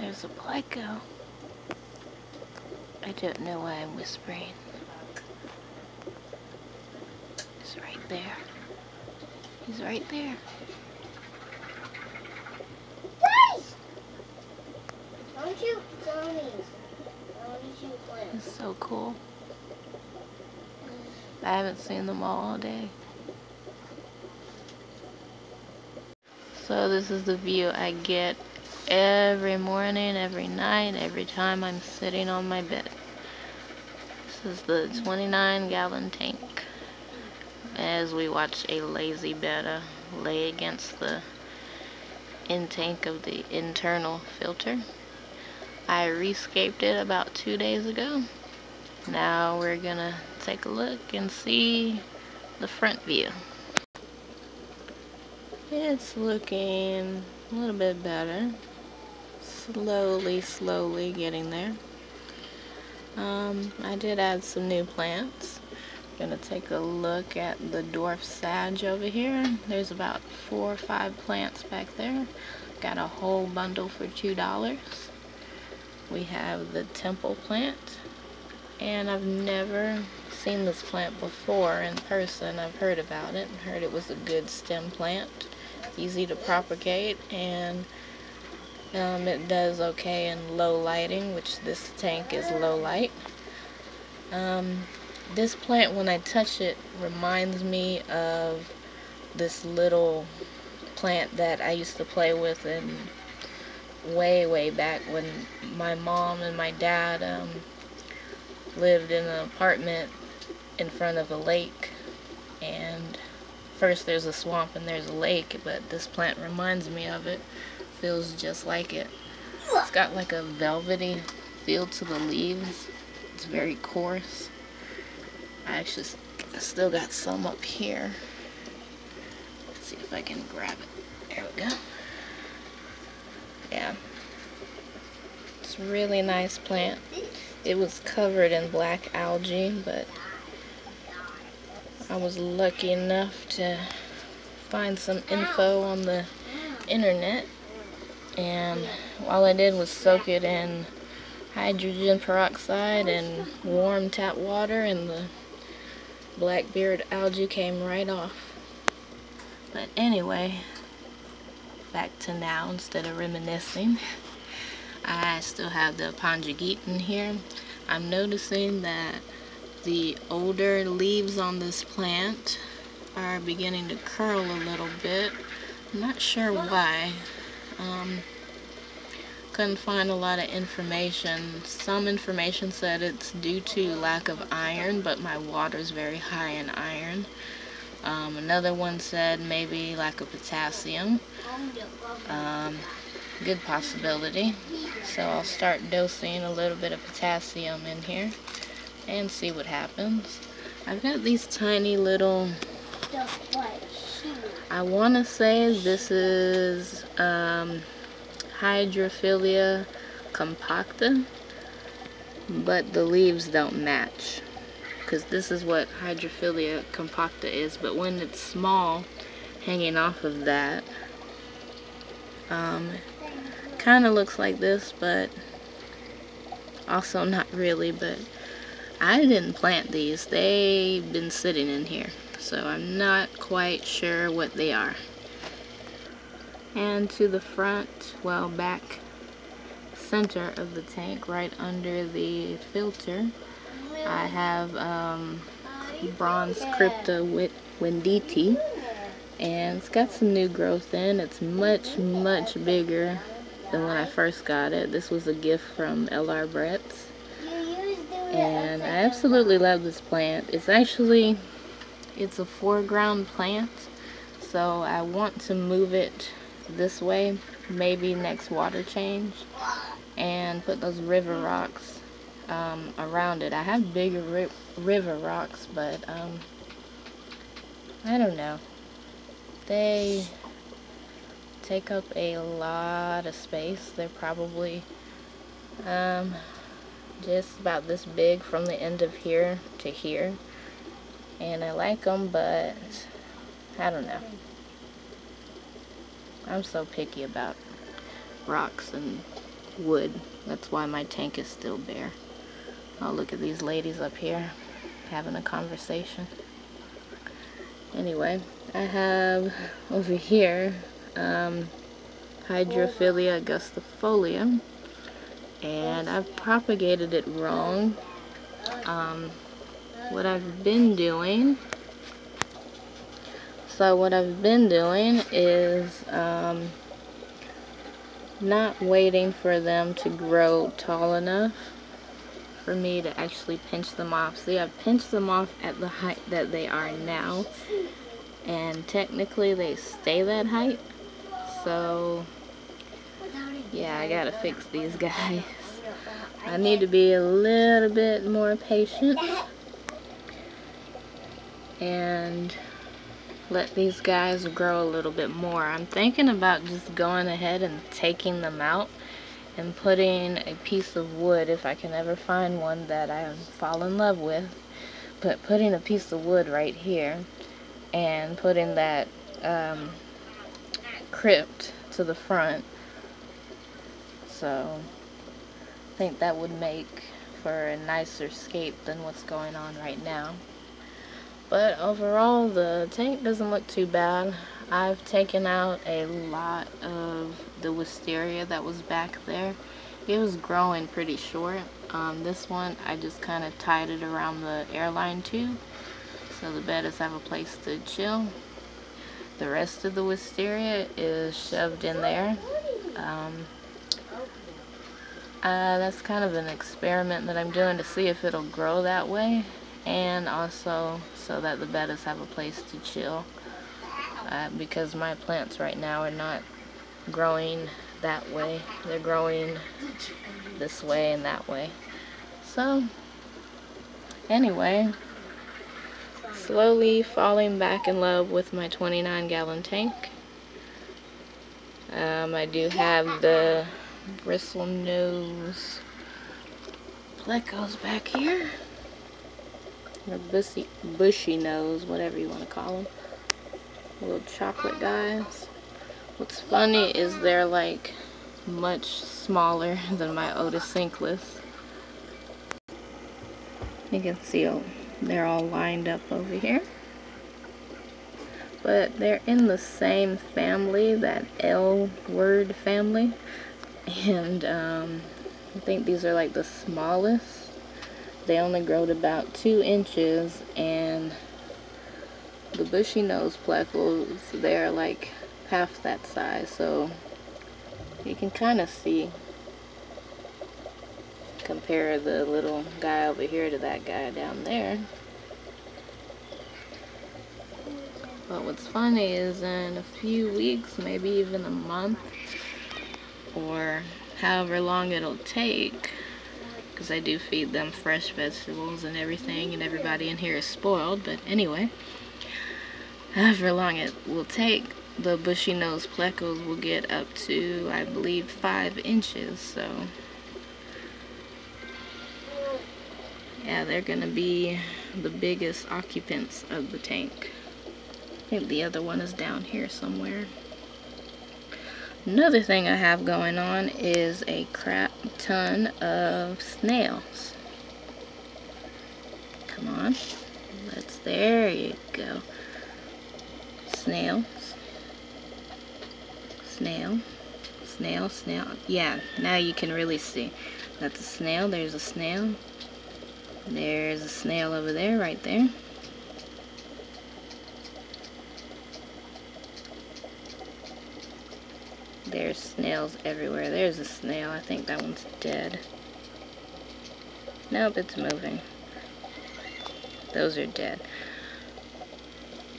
There's a pleco. I don't know why I'm whispering. He's right there. He's right there. Guys! Don't shoot zombies. Don't shoot plants. It's so cool. I haven't seen them all day. So this is the view I get every morning, every night, every time I'm sitting on my bed. This is the 29-gallon tank as we watch a lazy Betta lay against the intake of the internal filter. I rescaped it about 2 days ago. Now we're gonna take a look and see the front view. It's looking a little bit better. Slowly getting there. I did add some new plants. Gonna take a look at the dwarf sage over here. There's about 4 or 5 plants back there. Got a whole bundle for $2. We have the temple plant, and I've never seen this plant before in person. I've heard about it, heard it was a good stem plant, easy to propagate, and it does okay in low lighting, which this tank is low light. This plant, when I touch it, reminds me of this little plant that I used to play with in way back when my mom and my dad lived in an apartment in front of a lake. And first there's a swamp and there's a lake, but this plant reminds me of it. Feels just like it. It's got like a velvety feel to the leaves. It's very coarse. I actually still got some up here. Let's see if I can grab it. There we go. Yeah. It's a really nice plant. It was covered in black algae, but I was lucky enough to find some info on the internet, and all I did was soak it in hydrogen peroxide and warm tap water, and the blackbeard algae came right off. But anyway, back to now instead of reminiscing. I still have the Panjagita here. I'm noticing that the older leaves on this plant are beginning to curl a little bit. I'm not sure why. Couldn't find a lot of information. Some information said it's due to lack of iron, but my water's very high in iron. Another one said maybe lack of potassium. Good possibility. So I'll start dosing a little bit of potassium in here and see what happens. I've got these tiny little, I want to say this is Hydraphylla compacta, but the leaves don't match, because this is what Hydraphylla compacta is, but when it's small, hanging off of that, kind of looks like this, but also not really. But I didn't plant these. They've been sitting in here, so I'm not quite sure what they are. And to the front, well, back center of the tank, right under the filter, I have bronze Scripta wenditi, and it's got some new growth in. It's much bigger than when I first got it. This was a gift from L.R. Brett's, and I absolutely love this plant. It's a foreground plant, so I want to move it this way, maybe next water change, and put those river rocks around it. I have bigger river rocks, but I don't know. They take up a lot of space. They're probably just about this big from the end of here to here, and I like them, but I don't know. I'm so picky about rocks and wood. That's why my tank is still bare. Oh, look at these ladies up here having a conversation. Anyway, I have over here Hydraphylla Gus, and I've propagated it wrong. What I've been doing is not waiting for them to grow tall enough for me to actually pinch them off. See, I've pinched them off at the height that they are now, and technically they stay that height. So yeah, I gotta fix these guys. I need to be a little bit more patient and let these guys grow a little bit more. I'm thinking about just going ahead and taking them out and putting a piece of wood, if I can ever find one that I fall in love with, but putting a piece of wood right here and putting that crypt to the front. So I think that would make for a nicer scape than what's going on right now. But overall, the tank doesn't look too bad. I've taken out a lot of the wisteria that was back there. It was growing pretty short. This one, I just kind of tied it around the airline tube so the bettas have a place to chill. The rest of the wisteria is shoved in there. That's kind of an experiment that I'm doing to see if it'll grow that way, and also so that the bettas have a place to chill, because my plants right now are not growing that way. They're growing this way and that way. So anyway, slowly falling back in love with my 29-gallon tank. I do have the Bristlenose plecos back here, or bushy nose, whatever you want to call them. Little chocolate guys. What's funny is they're like much smaller than my otocinclus. You can see they're all lined up over here. But they're in the same family, that L word family. And I think these are like the smallest. They only grow to about 2 inches, and the bushy nose plecos, they're like half that size. So you can kind of see, compare the little guy over here to that guy down there. But what's funny is in a few weeks, maybe even a month, or however long it'll take, because I do feed them fresh vegetables and everything, and everybody in here is spoiled, but anyway, however long it will take, the bushy nose plecos will get up to, I believe, 5 inches. So yeah, they're gonna be the biggest occupants of the tank. I think the other one is down here somewhere. Another thing I have going on is a crap ton of snails. Come on, there you go. Snails. Snail. Snail, snail. Yeah, now you can really see. That's a snail, there's a snail. There's a snail over there, right there. There's snails everywhere. There's a snail. I think that one's dead. Nope, it's moving. Those are dead.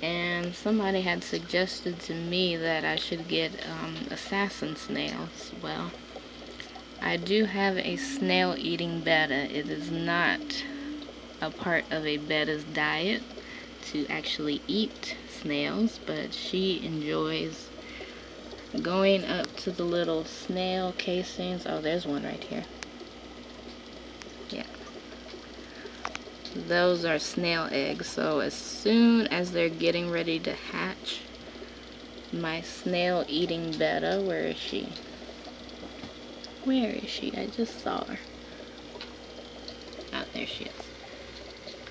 And somebody had suggested to me that I should get assassin snails. Well, I do have a snail eating betta. It is not a part of a betta's diet to actually eat snails, but she enjoys going up to the little snail casings. Oh, there's one right here. Yeah. Those are snail eggs. So as soon as they're getting ready to hatch, my snail eating betta, where is she? Where is she? I just saw her. Ah, there she is.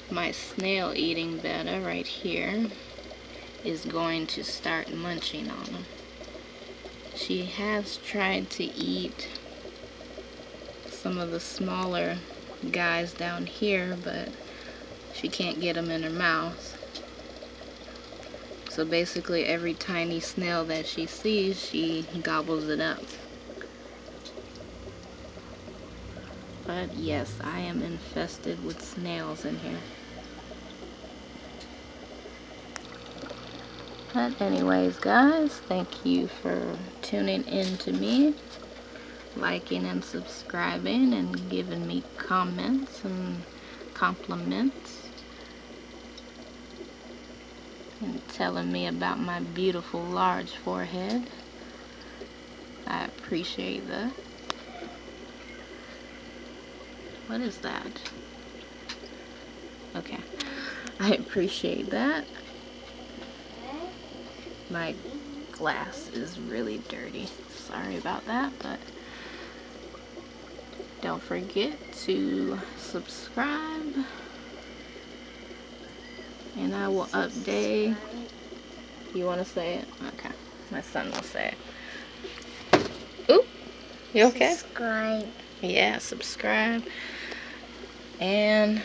My snail eating Betta right here is going to start munching on them. She has tried to eat some of the smaller guys down here, but she can't get them in her mouth. So basically every tiny snail that she sees, she gobbles it up. But yes, I am infested with snails in here. But anyways, guys, thank you for tuning in to me, liking and subscribing, and giving me comments and compliments, and telling me about my beautiful large forehead. I appreciate that. What is that? Okay, I appreciate that. My glass is really dirty. Sorry about that, but don't forget to subscribe, and I will update. You want to say it? Okay, my son will say it. Oop, you okay? Subscribe. Yeah, subscribe and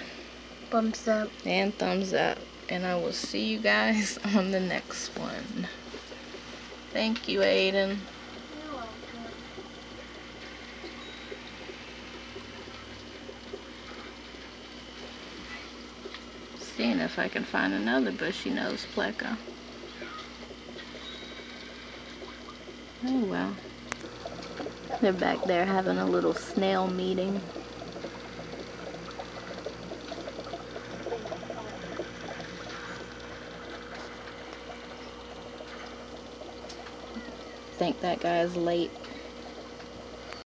Thumbs up. And thumbs up. And I will see you guys on the next one. Thank you, Aiden. You're welcome. Seeing if I can find another bushy nose pleco. Oh well. They're back there having a little snail meeting. I think that guy's late.